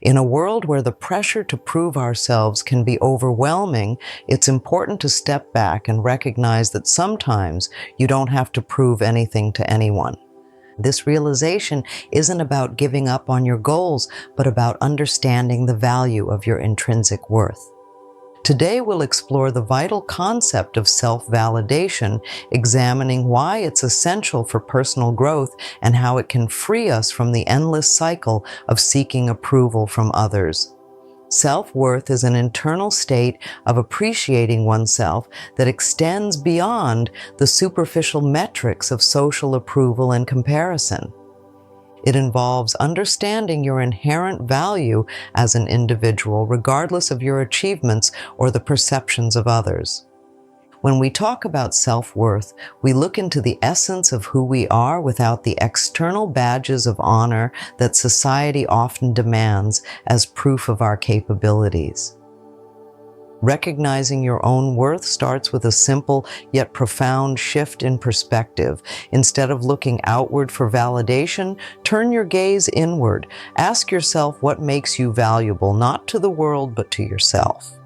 In a world where the pressure to prove ourselves can be overwhelming, it's important to step back and recognize that sometimes you don't have to prove anything to anyone. This realization isn't about giving up on your goals, but about understanding the value of your intrinsic worth. Today, we'll explore the vital concept of self-validation, examining why it's essential for personal growth and how it can free us from the endless cycle of seeking approval from others. Self-worth is an internal state of appreciating oneself that extends beyond the superficial metrics of social approval and comparison. It involves understanding your inherent value as an individual, regardless of your achievements or the perceptions of others. When we talk about self-worth, we look into the essence of who we are without the external badges of honor that society often demands as proof of our capabilities. Recognizing your own worth starts with a simple yet profound shift in perspective. Instead of looking outward for validation, turn your gaze inward. Ask yourself what makes you valuable, not to the world, but to yourself.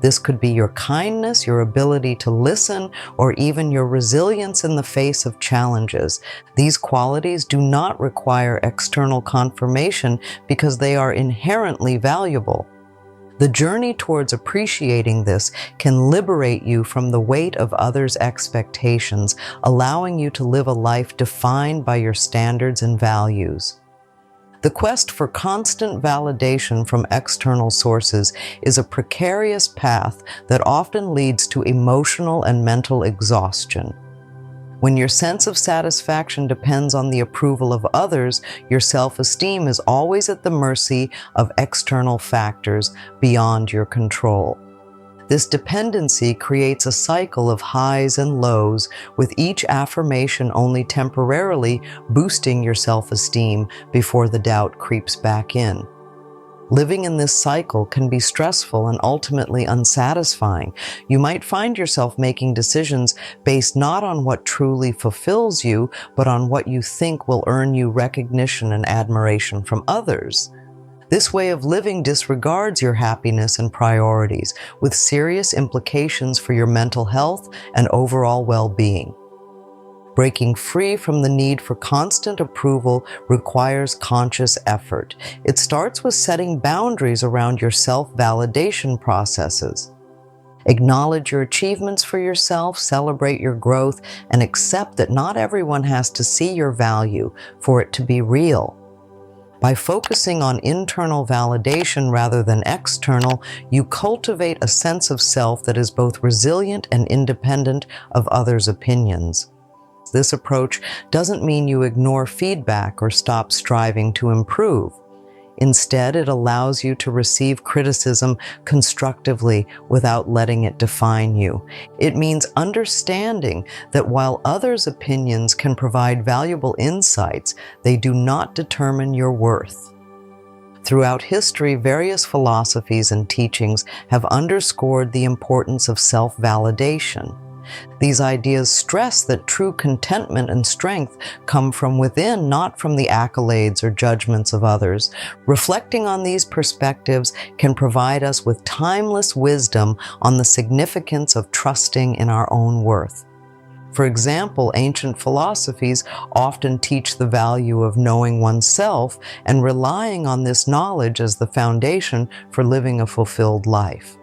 This could be your kindness, your ability to listen, or even your resilience in the face of challenges. These qualities do not require external confirmation because they are inherently valuable. The journey towards appreciating this can liberate you from the weight of others' expectations, allowing you to live a life defined by your standards and values. The quest for constant validation from external sources is a precarious path that often leads to emotional and mental exhaustion. When your sense of satisfaction depends on the approval of others, your self-esteem is always at the mercy of external factors beyond your control. This dependency creates a cycle of highs and lows, with each affirmation only temporarily boosting your self-esteem before the doubt creeps back in. Living in this cycle can be stressful and ultimately unsatisfying. You might find yourself making decisions based not on what truly fulfills you, but on what you think will earn you recognition and admiration from others. This way of living disregards your happiness and priorities, with serious implications for your mental health and overall well-being. Breaking free from the need for constant approval requires conscious effort. It starts with setting boundaries around your self-validation processes. Acknowledge your achievements for yourself, celebrate your growth, and accept that not everyone has to see your value for it to be real. By focusing on internal validation rather than external, you cultivate a sense of self that is both resilient and independent of others' opinions. This approach doesn't mean you ignore feedback or stop striving to improve. Instead, it allows you to receive criticism constructively without letting it define you. It means understanding that while others' opinions can provide valuable insights, they do not determine your worth. Throughout history, various philosophies and teachings have underscored the importance of self-validation. These ideas stress that true contentment and strength come from within, not from the accolades or judgments of others. Reflecting on these perspectives can provide us with timeless wisdom on the significance of trusting in our own worth. For example, ancient philosophies often teach the value of knowing oneself and relying on this knowledge as the foundation for living a fulfilled life.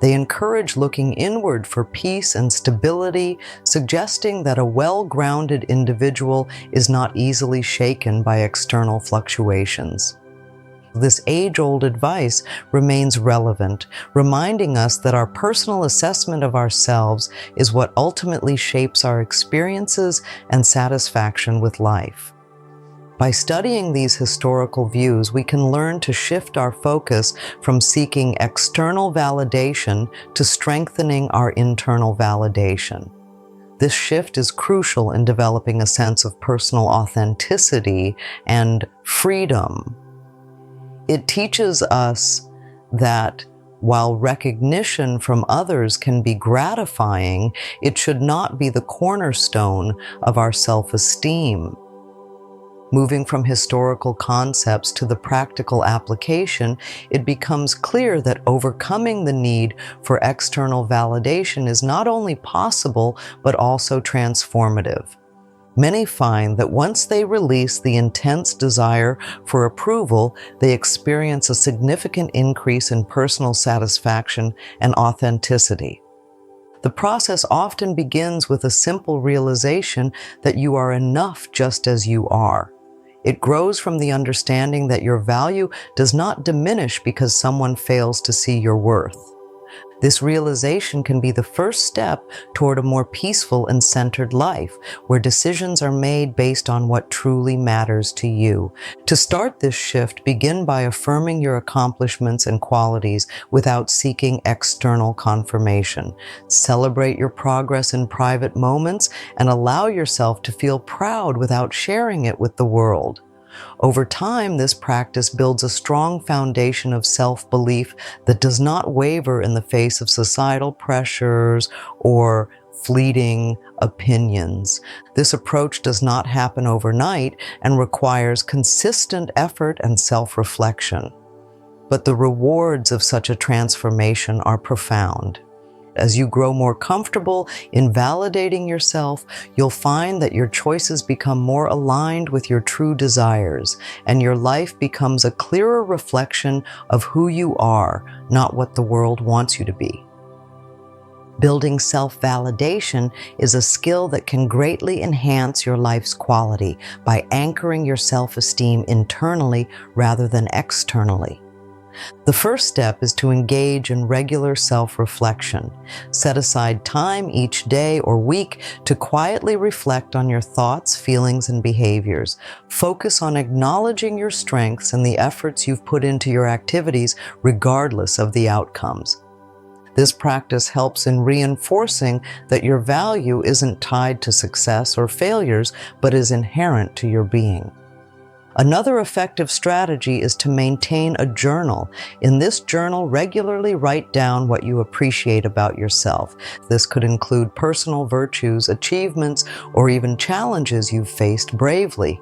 They encourage looking inward for peace and stability, suggesting that a well-grounded individual is not easily shaken by external fluctuations. This age-old advice remains relevant, reminding us that our personal assessment of ourselves is what ultimately shapes our experiences and satisfaction with life. By studying these historical views, we can learn to shift our focus from seeking external validation to strengthening our internal validation. This shift is crucial in developing a sense of personal authenticity and freedom. It teaches us that while recognition from others can be gratifying, it should not be the cornerstone of our self-esteem. Moving from historical concepts to the practical application, it becomes clear that overcoming the need for external validation is not only possible, but also transformative. Many find that once they release the intense desire for approval, they experience a significant increase in personal satisfaction and authenticity. The process often begins with a simple realization that you are enough just as you are. It grows from the understanding that your value does not diminish because someone fails to see your worth. This realization can be the first step toward a more peaceful and centered life, where decisions are made based on what truly matters to you. To start this shift, begin by affirming your accomplishments and qualities without seeking external confirmation. Celebrate your progress in private moments and allow yourself to feel proud without sharing it with the world. Over time, this practice builds a strong foundation of self-belief that does not waver in the face of societal pressures or fleeting opinions. This approach does not happen overnight and requires consistent effort and self-reflection. But the rewards of such a transformation are profound. As you grow more comfortable in validating yourself, you'll find that your choices become more aligned with your true desires, and your life becomes a clearer reflection of who you are, not what the world wants you to be. Building self-validation is a skill that can greatly enhance your life's quality by anchoring your self-esteem internally rather than externally. The first step is to engage in regular self-reflection. Set aside time each day or week to quietly reflect on your thoughts, feelings, and behaviors. Focus on acknowledging your strengths and the efforts you've put into your activities, regardless of the outcomes. This practice helps in reinforcing that your value isn't tied to success or failures, but is inherent to your being. Another effective strategy is to maintain a journal. In this journal, regularly write down what you appreciate about yourself. This could include personal virtues, achievements, or even challenges you've faced bravely.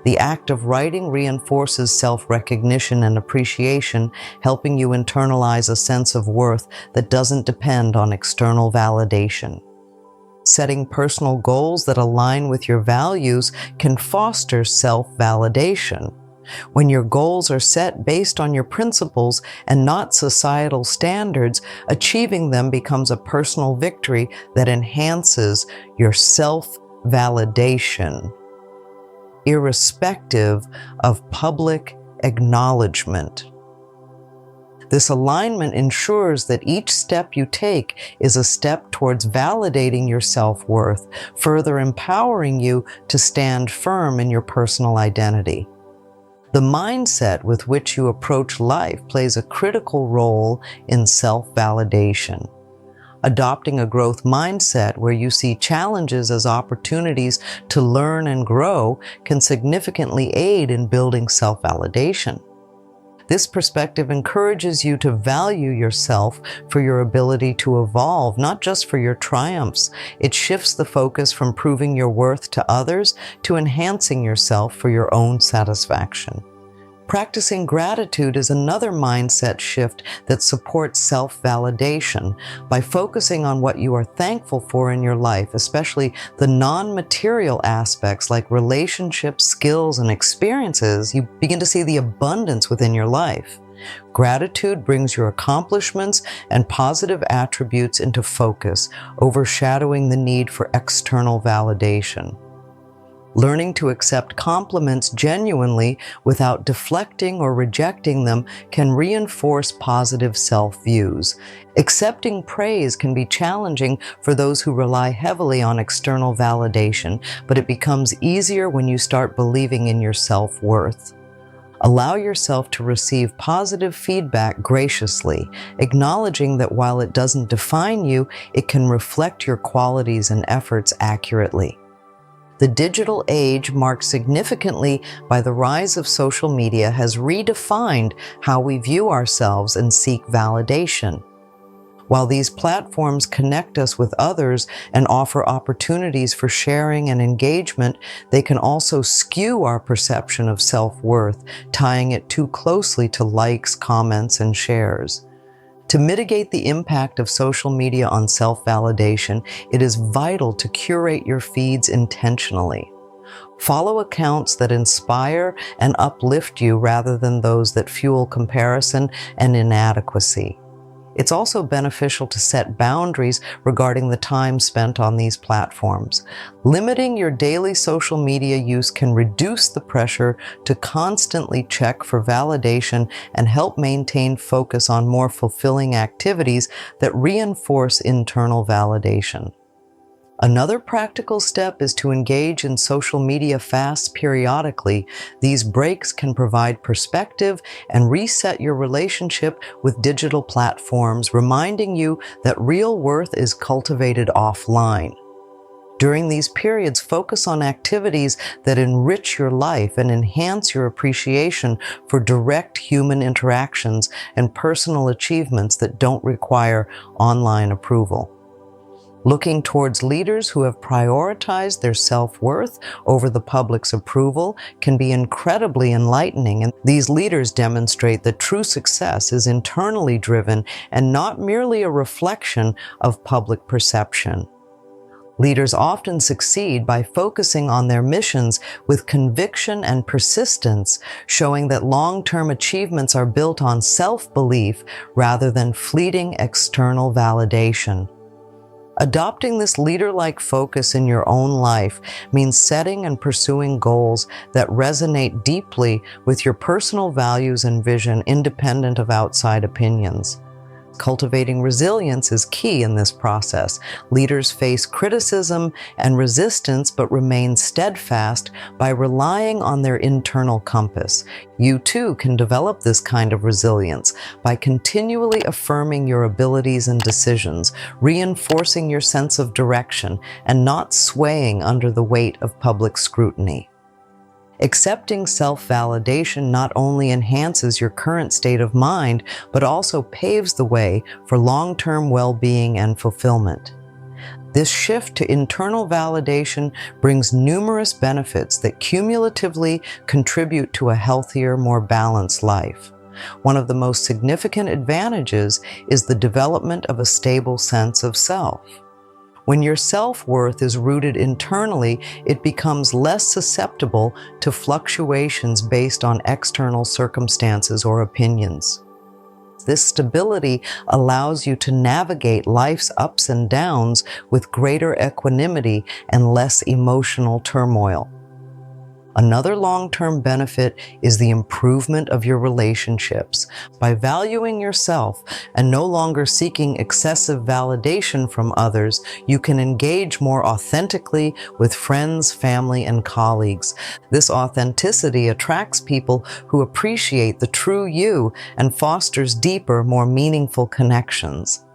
The act of writing reinforces self-recognition and appreciation, helping you internalize a sense of worth that doesn't depend on external validation. Setting personal goals that align with your values can foster self-validation. When your goals are set based on your principles and not societal standards, achieving them becomes a personal victory that enhances your self-validation, irrespective of public acknowledgement. This alignment ensures that each step you take is a step towards validating your self-worth, further empowering you to stand firm in your personal identity. The mindset with which you approach life plays a critical role in self-validation. Adopting a growth mindset where you see challenges as opportunities to learn and grow can significantly aid in building self-validation. This perspective encourages you to value yourself for your ability to evolve, not just for your triumphs. It shifts the focus from proving your worth to others to enhancing yourself for your own satisfaction. Practicing gratitude is another mindset shift that supports self-validation. By focusing on what you are thankful for in your life, especially the non-material aspects like relationships, skills, and experiences, you begin to see the abundance within your life. Gratitude brings your accomplishments and positive attributes into focus, overshadowing the need for external validation. Learning to accept compliments genuinely without deflecting or rejecting them can reinforce positive self-views. Accepting praise can be challenging for those who rely heavily on external validation, but it becomes easier when you start believing in your self-worth. Allow yourself to receive positive feedback graciously, acknowledging that while it doesn't define you, it can reflect your qualities and efforts accurately. The digital age, marked significantly by the rise of social media, has redefined how we view ourselves and seek validation. While these platforms connect us with others and offer opportunities for sharing and engagement, they can also skew our perception of self-worth, tying it too closely to likes, comments, and shares. To mitigate the impact of social media on self-validation, it is vital to curate your feeds intentionally. Follow accounts that inspire and uplift you rather than those that fuel comparison and inadequacy. It's also beneficial to set boundaries regarding the time spent on these platforms. Limiting your daily social media use can reduce the pressure to constantly check for validation and help maintain focus on more fulfilling activities that reinforce internal validation. Another practical step is to engage in social media fasts periodically. These breaks can provide perspective and reset your relationship with digital platforms, reminding you that real worth is cultivated offline. During these periods, focus on activities that enrich your life and enhance your appreciation for direct human interactions and personal achievements that don't require online approval. Looking towards leaders who have prioritized their self-worth over the public's approval can be incredibly enlightening, and these leaders demonstrate that true success is internally driven and not merely a reflection of public perception. Leaders often succeed by focusing on their missions with conviction and persistence, showing that long-term achievements are built on self-belief rather than fleeting external validation. Adopting this leader-like focus in your own life means setting and pursuing goals that resonate deeply with your personal values and vision, independent of outside opinions. Cultivating resilience is key in this process. Leaders face criticism and resistance but remain steadfast by relying on their internal compass. You too can develop this kind of resilience by continually affirming your abilities and decisions, reinforcing your sense of direction, and not swaying under the weight of public scrutiny. Accepting self-validation not only enhances your current state of mind, but also paves the way for long-term well-being and fulfillment. This shift to internal validation brings numerous benefits that cumulatively contribute to a healthier, more balanced life. One of the most significant advantages is the development of a stable sense of self. When your self-worth is rooted internally, it becomes less susceptible to fluctuations based on external circumstances or opinions. This stability allows you to navigate life's ups and downs with greater equanimity and less emotional turmoil. Another long-term benefit is the improvement of your relationships. By valuing yourself and no longer seeking excessive validation from others, you can engage more authentically with friends, family, and colleagues. This authenticity attracts people who appreciate the true you and fosters deeper, more meaningful connections.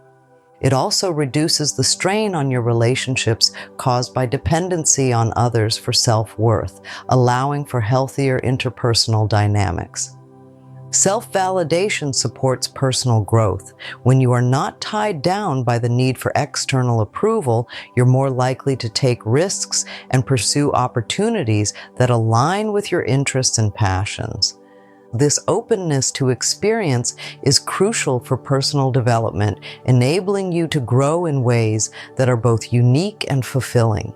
It also reduces the strain on your relationships caused by dependency on others for self-worth, allowing for healthier interpersonal dynamics. Self-validation supports personal growth. When you are not tied down by the need for external approval, you're more likely to take risks and pursue opportunities that align with your interests and passions. This openness to experience is crucial for personal development, enabling you to grow in ways that are both unique and fulfilling.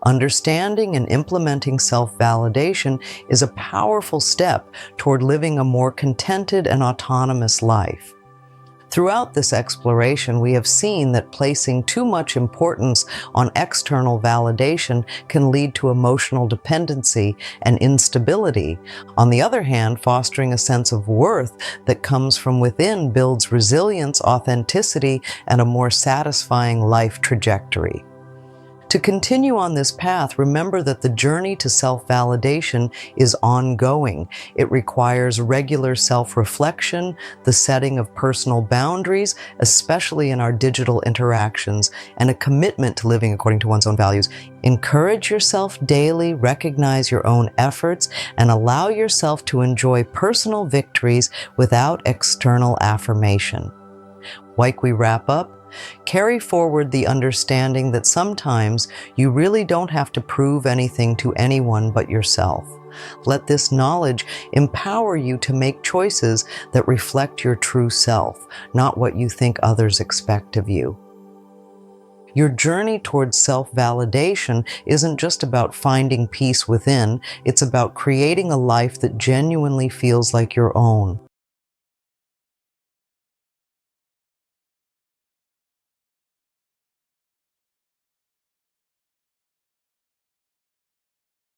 Understanding and implementing self-validation is a powerful step toward living a more contented and autonomous life. Throughout this exploration, we have seen that placing too much importance on external validation can lead to emotional dependency and instability. On the other hand, fostering a sense of worth that comes from within builds resilience, authenticity, and a more satisfying life trajectory. To continue on this path, remember that the journey to self-validation is ongoing. It requires regular self-reflection, the setting of personal boundaries, especially in our digital interactions, and a commitment to living according to one's own values. Encourage yourself daily, recognize your own efforts, and allow yourself to enjoy personal victories without external affirmation. Like we wrap up, carry forward the understanding that sometimes you really don't have to prove anything to anyone but yourself. Let this knowledge empower you to make choices that reflect your true self, not what you think others expect of you. Your journey towards self-validation isn't just about finding peace within, it's about creating a life that genuinely feels like your own.